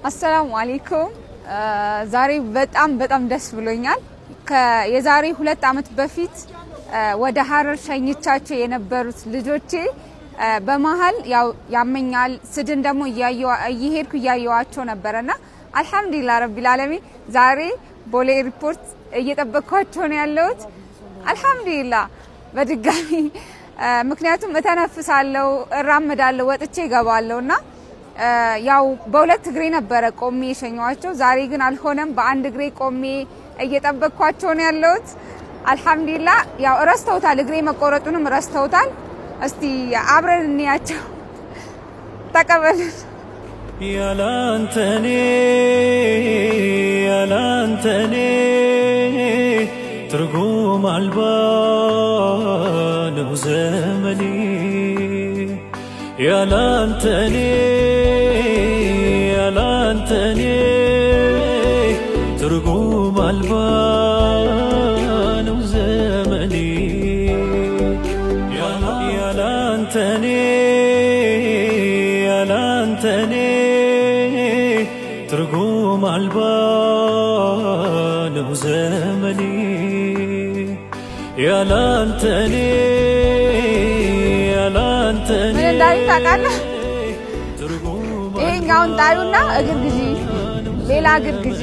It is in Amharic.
አሰላሙ አለይኩም ዛሬ በጣም ደስ ብሎኛል። የዛሬ 2 አመት በፊት ወደ ሀረር ሸኝቻቸው የነበሩት ልጆቼ በመሃል ያው ያመኛል ስድን ደግሞ እየሄድኩ እያየዋቸው ነበርና አልহামዱሊላህ ረቢል ዓለሚን ዛሬ ቦሌ ሪፖርት እየጠበቅኳቸው ነው ያለሁት። አልহামዱሊላህ በድጋሚ ምክንያቱም እተነፍሳለሁ፣ እራመዳለሁ፣ ወጥቼ እገባለሁና ያው በሁለት እግሬ ነበር ቆሜ የሸኘዋቸው። ዛሬ ግን አልሆነም፣ በአንድ እግሬ ቆሜ እየጠበቅኳቸው ነው ያለሁት። አልহামዱሊላህ ያው ረስተውታል፣ እግሬ መቆረጡንም ረስተውታል። እስቲ አብረን እንያቸው። ተቀበሉን። ያላንተኔ ትርጉም አልባ ነው ዘመኔ ያላንተኔ ትርጉም አልባ ነው ዘመኔ ያላንተኔ ትርጉም አልባ ነው ዘመኔ ያላንተኔ ምን እንዳይ ታውቃለህ? ይሄኛውን ጣዩና እግር ግዢ፣ ሌላ እግር ግዢ